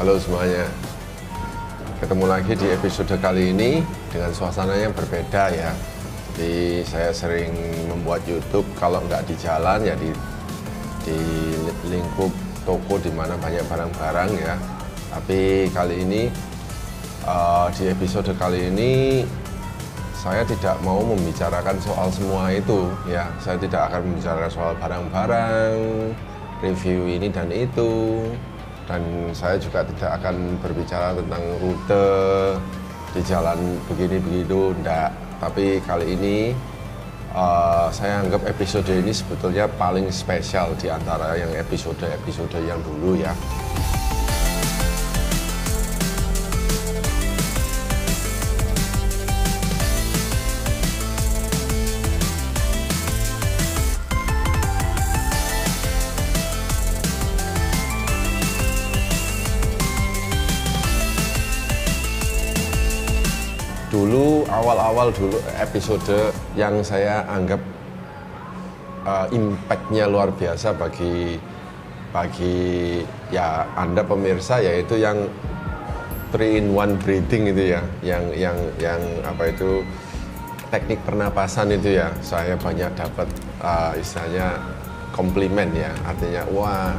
Halo semuanya, ketemu lagi di episode kali ini dengan suasana yang berbeda ya. Jadi saya sering membuat YouTube kalau nggak di jalan ya di lingkup toko di mana banyak barang-barang ya. Tapi kali ini di episode kali ini saya tidak mau membicarakan soal semua itu ya. Saya tidak akan membicarakan soal barang-barang, review ini dan itu. Dan saya juga tidak akan berbicara tentang rute di jalan begini begitu, enggak. Tapi kali ini saya anggap episode ini sebetulnya paling spesial di antara yang episode-episode yang dulu ya. Dulu awal-awal episode yang saya anggap impact-nya luar biasa bagi ya Anda pemirsa, yaitu yang 3-in-1 breathing itu ya, yang apa itu teknik pernapasan itu ya. Saya banyak dapat istilahnya komplimen ya, artinya wah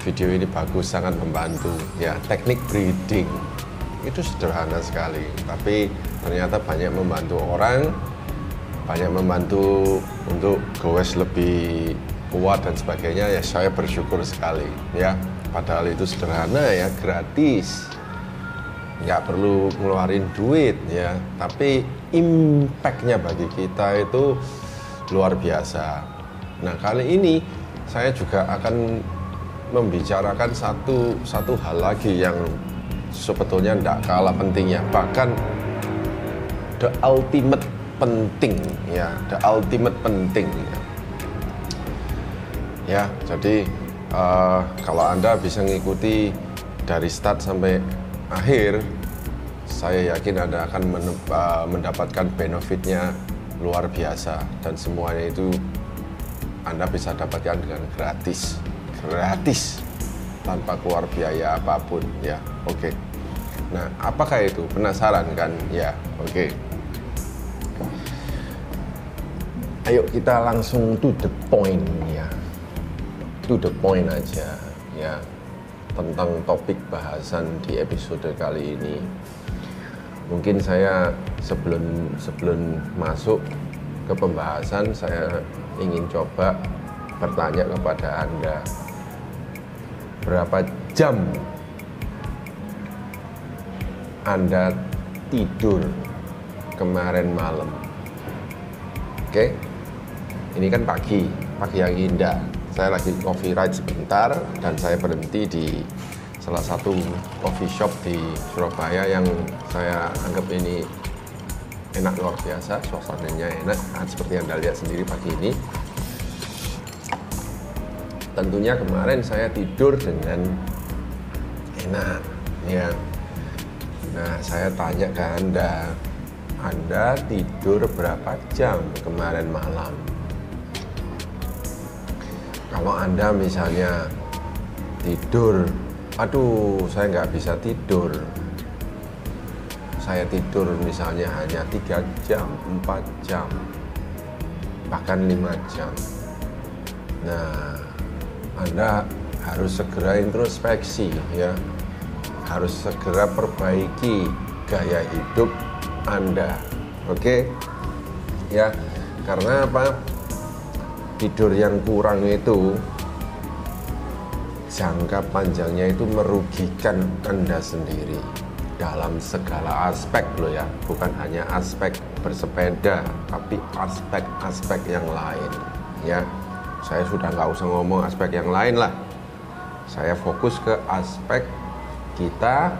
video ini bagus, sangat membantu ya. Teknik breathing itu sederhana sekali, tapi ternyata banyak membantu orang, banyak membantu untuk goes lebih kuat dan sebagainya ya. Saya bersyukur sekali ya, padahal itu sederhana ya, gratis, nggak perlu ngeluarin duit ya, tapi impact-nya bagi kita itu luar biasa. Nah, kali ini saya juga akan membicarakan satu hal lagi yang sebetulnya tidak kalah pentingnya, bahkan the ultimate penting ya, the ultimate penting ya. Jadi kalau Anda bisa mengikuti dari start sampai akhir, saya yakin Anda akan mendapatkan benefitnya luar biasa, dan semuanya itu Anda bisa dapatkan dengan gratis tanpa keluar biaya apapun ya. Oke. Nah, apakah itu? Penasaran kan? Ya, oke. Ayo kita langsung to the point ya. To the point aja ya, tentang topik bahasan di episode kali ini. Mungkin saya sebelum masuk ke pembahasan, saya ingin coba bertanya kepada Anda, berapa jam Anda tidur kemarin malam? Oke, ini kan pagi yang indah. Saya lagi coffee ride sebentar dan saya berhenti di salah satu coffee shop di Surabaya yang saya anggap ini enak luar biasa, suasananya enak. Nah, seperti yang Anda lihat sendiri pagi ini. Tentunya kemarin saya tidur dengan enak ya. Nah, saya tanya ke Anda tidur berapa jam kemarin malam? Kalau Anda misalnya tidur, aduh saya nggak bisa tidur, saya tidur misalnya hanya 3 jam, 4 jam, bahkan 5 jam. Nah, Anda harus segera introspeksi ya, harus segera perbaiki gaya hidup Anda. Oke ya, karena apa? Tidur yang kurang itu jangka panjangnya itu merugikan Anda sendiri dalam segala aspek loh ya, bukan hanya aspek bersepeda, tapi aspek-aspek yang lain ya. Saya sudah nggak usah ngomong aspek yang lain lah, saya fokus ke aspek kita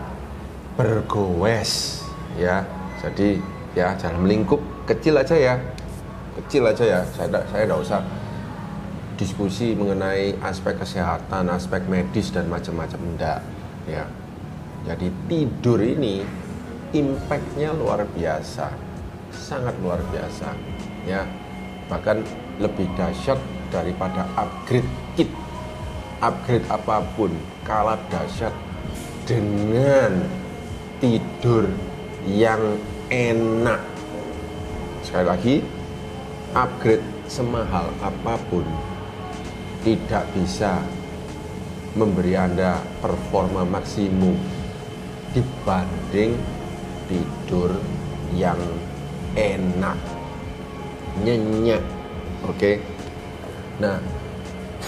bergoes ya. Jadi ya dalam lingkup kecil aja ya, saya tidak usah diskusi mengenai aspek kesehatan, aspek medis dan macam-macam, enggak ya. Jadi tidur ini impact-nya luar biasa, sangat luar biasa ya, bahkan lebih dahsyat daripada upgrade kit, upgrade apapun kalah dahsyat dengan tidur yang enak. Sekali lagi, upgrade semahal apapun tidak bisa memberi Anda performa maksimum dibanding tidur yang enak, nyenyak. Oke. Nah,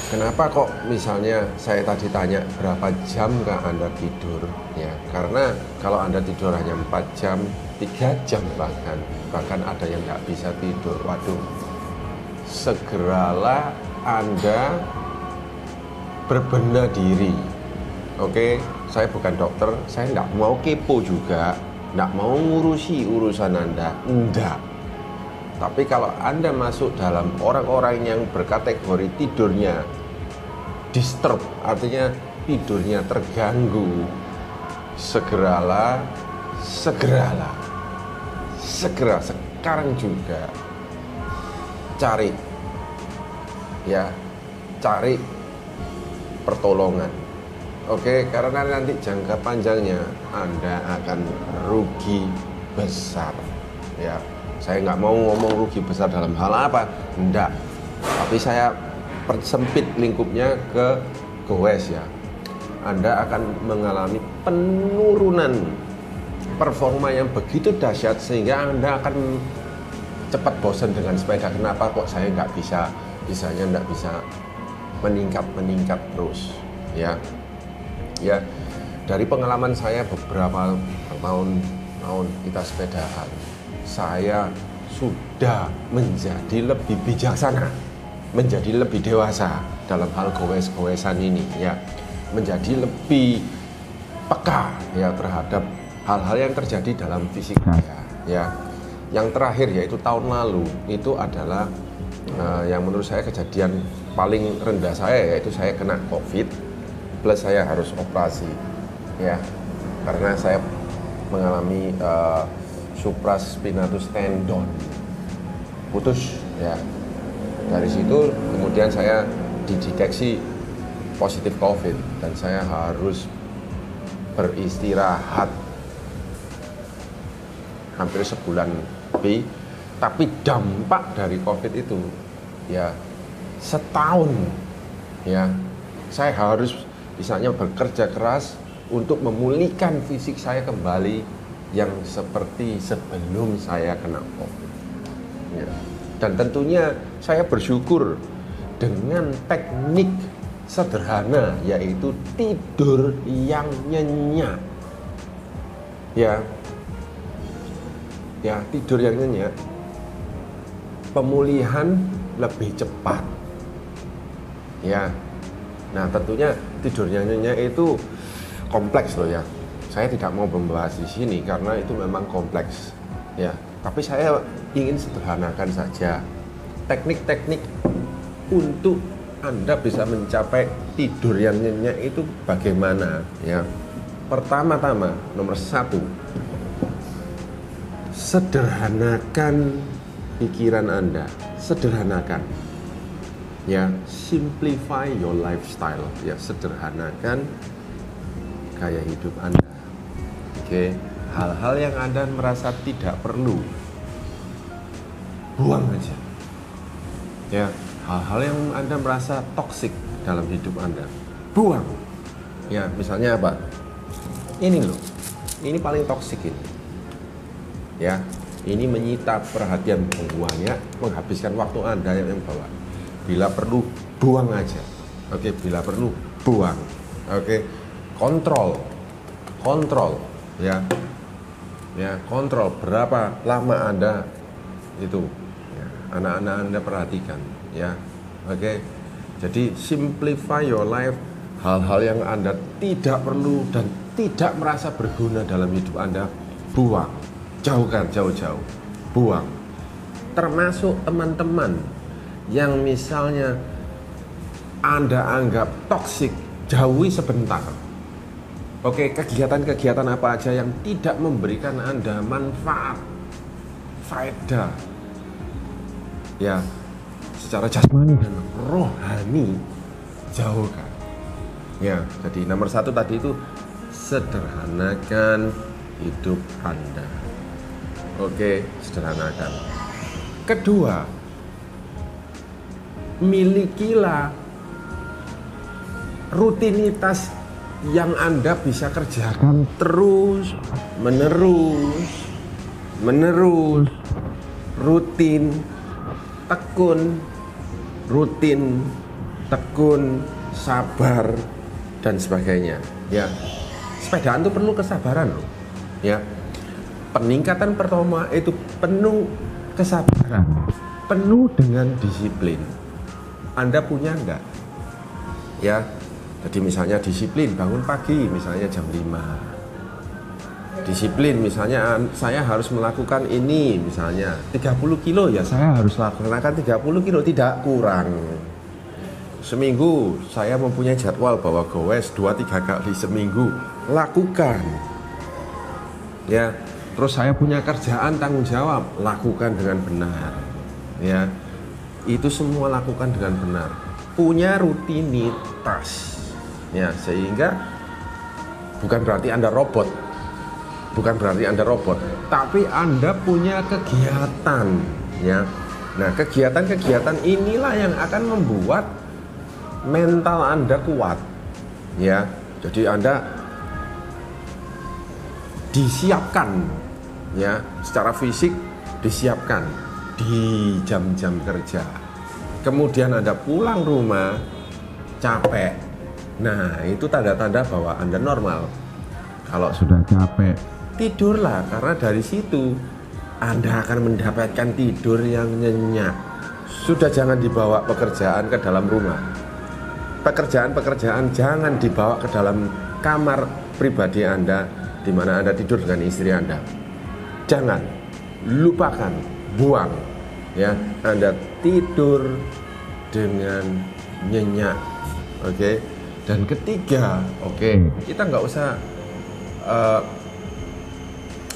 kenapa kok misalnya saya tadi tanya berapa jam kah Anda tidur? Ya, karena kalau Anda tidur hanya 4 jam, 3 jam bahkan ada yang nggak bisa tidur. Waduh, segeralah Anda berbenah diri. Oke, saya bukan dokter, saya nggak mau kepo juga, nggak mau ngurusi urusan Anda, enggak. Tapi kalau Anda masuk dalam orang-orang yang berkategori tidurnya disturb, artinya tidurnya terganggu, segera sekarang juga cari pertolongan. Oke, karena nanti jangka panjangnya Anda akan rugi besar. Ya, saya nggak mau ngomong rugi besar dalam hal apa, enggak. Tapi saya persempit lingkupnya ke goes ya. Anda akan mengalami penurunan performa yang begitu dahsyat sehingga Anda akan cepat bosan dengan sepeda. Kenapa kok saya nggak bisanya nggak bisa meningkat terus, ya. Dari pengalaman saya beberapa tahun kita sepedaan, saya sudah menjadi lebih bijaksana, menjadi lebih dewasa dalam hal goes-goesan ini, ya, menjadi lebih peka ya terhadap hal-hal yang terjadi dalam fisik saya, ya. Yang terakhir yaitu tahun lalu itu adalah yang menurut saya kejadian paling rendah saya, yaitu saya kena COVID plus saya harus operasi, ya, karena saya mengalami supraspinatus tendon putus, ya. Dari situ kemudian saya dideteksi positif COVID dan saya harus beristirahat hampir sebulan lebih. Tapi dampak dari COVID itu ya setahun, ya, saya harus misalnya bekerja keras untuk memulihkan fisik saya kembali yang seperti sebelum saya kena COVID, ya. Dan tentunya saya bersyukur dengan teknik sederhana, yaitu tidur yang nyenyak, ya, tidur yang nyenyak, pemulihan lebih cepat, ya. Nah, tentunya tidurnya nyenyak itu kompleks loh, ya. Saya tidak mau membahas di sini karena itu memang kompleks, ya. Tapi saya ingin sederhanakan saja teknik-teknik untuk Anda bisa mencapai tidur yang nyenyak itu bagaimana, ya. Pertama-tama, nomor 1, sederhanakan pikiran Anda, sederhanakan, ya, simplify your lifestyle, ya, sederhanakan gaya hidup Anda. Oke, hal-hal yang Anda merasa tidak perlu, buang aja, ya. Hal-hal yang Anda merasa toksik dalam hidup Anda, buang, ya. Misalnya apa? Ini loh, ini paling toksik ini, ya. Ini menyita perhatian banyak, menghabiskan waktu Anda yang bawa. Bila perlu, buang aja. Oke, bila perlu, buang. Oke, kontrol, ya. Ya, kontrol berapa lama Anda itu, ya, anak-anak Anda perhatikan, ya. Oke, jadi simplify your life. Hal-hal yang Anda tidak perlu dan tidak merasa berguna dalam hidup Anda, buang. Jauhkan, jauh-jauh, buang. Termasuk teman-teman yang misalnya Anda anggap toksik, jauhi sebentar. Oke, kegiatan-kegiatan apa aja yang tidak memberikan Anda manfaat, faedah, ya, secara jasmani dan rohani, jauhkan. Ya, jadi nomor 1 tadi itu sederhanakan hidup Anda. Oke, sederhanakan. Kedua, milikilah rutinitas yang Anda bisa kerjakan terus menerus, rutin, tekun, sabar dan sebagainya. Ya, sepedaan itu perlu kesabaran loh. Ya, peningkatan performa itu penuh kesabaran, penuh dengan disiplin. Anda punya enggak? Ya, jadi misalnya disiplin bangun pagi misalnya jam 5. Disiplin misalnya saya harus melakukan ini misalnya 30 kilo ya saya harus lakukan 30 kilo tidak kurang. Seminggu saya mempunyai jadwal bahwa goes 2-3 kali seminggu, lakukan. Ya, terus saya punya kerjaan tanggung jawab, lakukan dengan benar. Ya, itu semua lakukan dengan benar. Punya rutinitas. Ya, sehingga bukan berarti Anda robot. Tapi Anda punya kegiatan, ya. Nah, kegiatan-kegiatan inilah yang akan membuat mental Anda kuat, ya. Jadi Anda disiapkan, ya, secara fisik disiapkan di jam-jam kerja. Kemudian Anda pulang rumah capek. Nah, itu tanda-tanda bahwa Anda normal. Kalau sudah capek, tidurlah, karena dari situ Anda akan mendapatkan tidur yang nyenyak. Sudah jangan dibawa pekerjaan ke dalam rumah. Pekerjaan jangan dibawa ke dalam kamar pribadi Anda di mana Anda tidur dengan istri Anda. Jangan, lupakan, buang. Ya, Anda tidur dengan nyenyak. Oke. Dan ketiga, kita nggak usah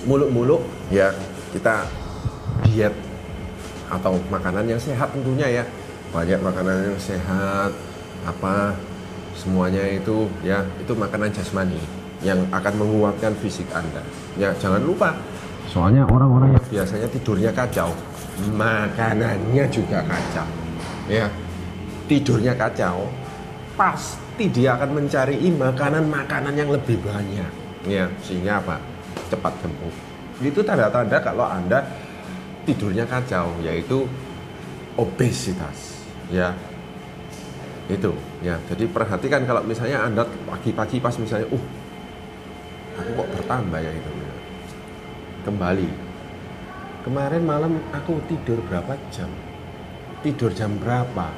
muluk-muluk, ya, kita diet atau makanan yang sehat tentunya, ya, banyak makanan yang sehat, semuanya itu, ya, itu makanan jasmani yang akan menguatkan fisik Anda. Ya, jangan lupa, soalnya orang-orang yang biasanya tidurnya kacau, makanannya juga kacau, ya, tidurnya kacau, pasti dia akan mencari makanan-makanan yang lebih banyak, ya, sehingga cepat gemuk. Itu tanda-tanda kalau Anda tidurnya kacau, yaitu obesitas, ya. Itu, ya. Jadi perhatikan kalau misalnya Anda pagi-pagi pas misalnya, aku kok bertambah ya itu. Kembali. Kemarin malam aku tidur berapa jam? Tidur jam berapa?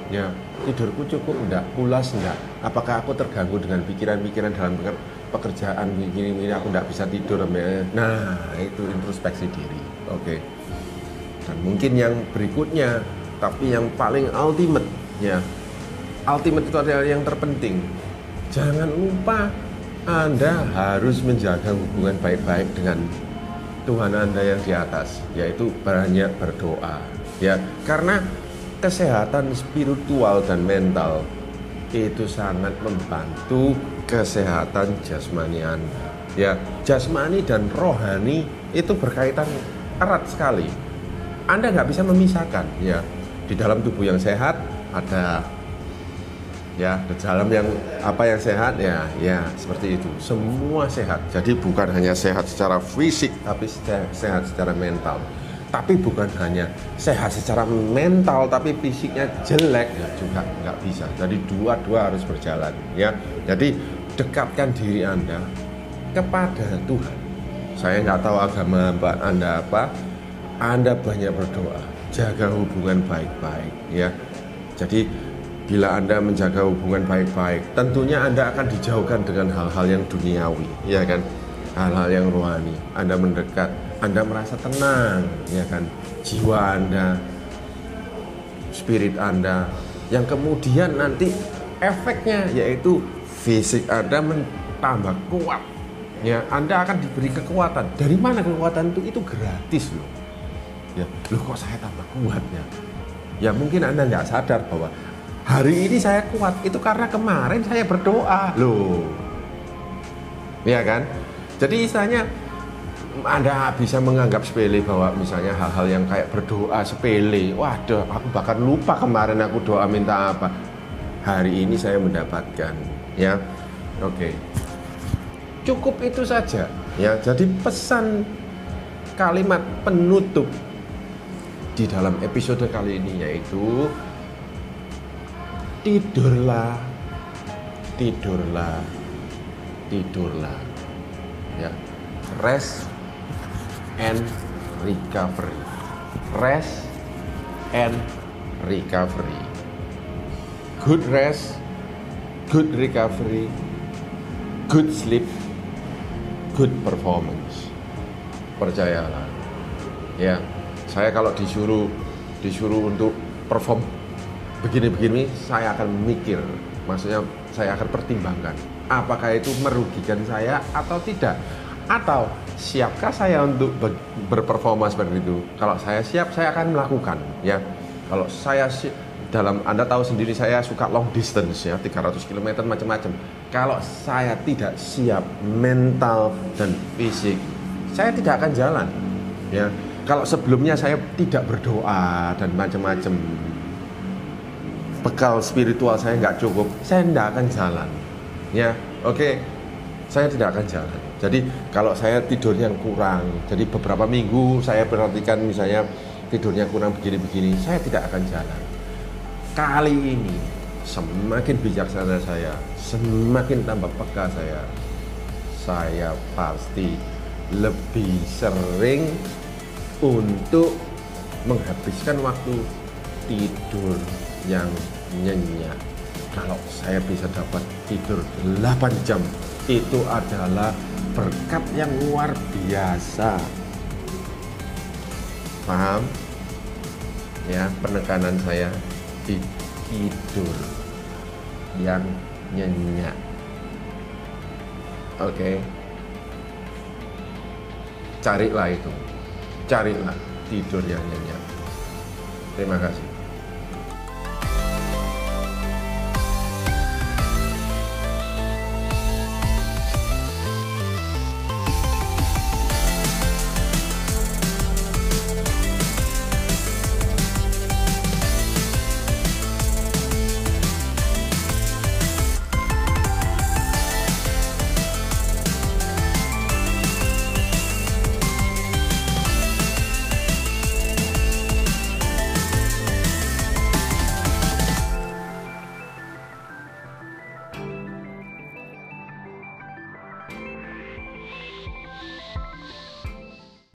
Ya, tidurku cukup enggak? Pulas enggak? Apakah aku terganggu dengan pikiran-pikiran dalam pekerjaan gini aku enggak bisa tidur? Nah, itu introspeksi diri. Oke. Dan mungkin yang berikutnya, tapi yang paling ultimate, ya. Ultimate itu adalah yang terpenting. Jangan lupa Anda harus menjaga hubungan baik-baik dengan Tuhan Anda yang di atas, yaitu banyak berdoa, ya. Karena kesehatan spiritual dan mental itu sangat membantu kesehatan jasmani Anda. Ya, jasmani dan rohani itu berkaitan erat sekali. Anda nggak bisa memisahkan, ya. Di dalam tubuh yang sehat ada, ya, di dalam yang yang sehat, ya seperti itu. Semua sehat. Jadi bukan hanya sehat secara fisik, tapi sehat secara mental. Tapi bukan hanya sehat secara mental, tapi fisiknya jelek, ya juga nggak bisa. Jadi dua-dua harus berjalan, ya. Jadi dekatkan diri Anda kepada Tuhan. Saya nggak tahu agama Anda apa. Anda banyak berdoa, jaga hubungan baik-baik, ya. Jadi bila Anda menjaga hubungan baik-baik, tentunya Anda akan dijauhkan dengan hal-hal yang duniawi, ya kan? Hal-hal yang rohani. Anda mendekat, Anda merasa tenang, ya kan? Jiwa Anda, spirit Anda, yang kemudian nanti efeknya yaitu fisik Anda tambah kuat, ya. Anda akan diberi kekuatan. Dari mana kekuatan itu? Itu gratis loh. Ya, loh kok saya tambah kuat, ya? Ya mungkin Anda nggak sadar bahwa hari ini saya kuat itu karena kemarin saya berdoa loh. ya kan? Jadi istilahnya Anda bisa menganggap sepele bahwa misalnya hal-hal yang kayak berdoa sepele. Waduh, aku bahkan lupa kemarin aku doa minta apa. Hari ini saya mendapatkan, ya. Oke. Cukup itu saja, ya. Jadi pesan kalimat penutup di dalam episode kali ini yaitu tidurlah, tidurlah, tidurlah, ya. Rest and recovery. Rest and recovery. Good rest, good recovery, good sleep, good performance. Percayalah. Ya, saya kalau disuruh untuk perform begini-begini, saya akan mikir. Maksudnya saya akan pertimbangkan apakah itu merugikan saya atau tidak. Atau siapkah saya untuk berperforma seperti itu? Kalau saya siap, saya akan melakukan, ya. Kalau saya Anda tahu sendiri saya suka long distance, ya, 300 km macam-macam. Kalau saya tidak siap mental dan fisik, saya tidak akan jalan, ya. Kalau sebelumnya saya tidak berdoa dan macam-macam, bekal spiritual saya nggak cukup, saya tidak akan jalan, ya. Oke. Saya tidak akan jalan. Jadi kalau saya tidurnya kurang, jadi beberapa minggu saya perhatikan misalnya tidurnya kurang begini-begini, saya tidak akan jalan. Kali ini semakin bijaksana saya, semakin tambah peka saya pasti lebih sering untuk menghabiskan waktu tidur yang nyenyak. Kalau saya bisa dapat tidur 8 jam, itu adalah berkat yang luar biasa. Paham? Ya, penekanan saya di tidur yang nyenyak. Oke. Carilah itu. Carilah tidur yang nyenyak. Terima kasih.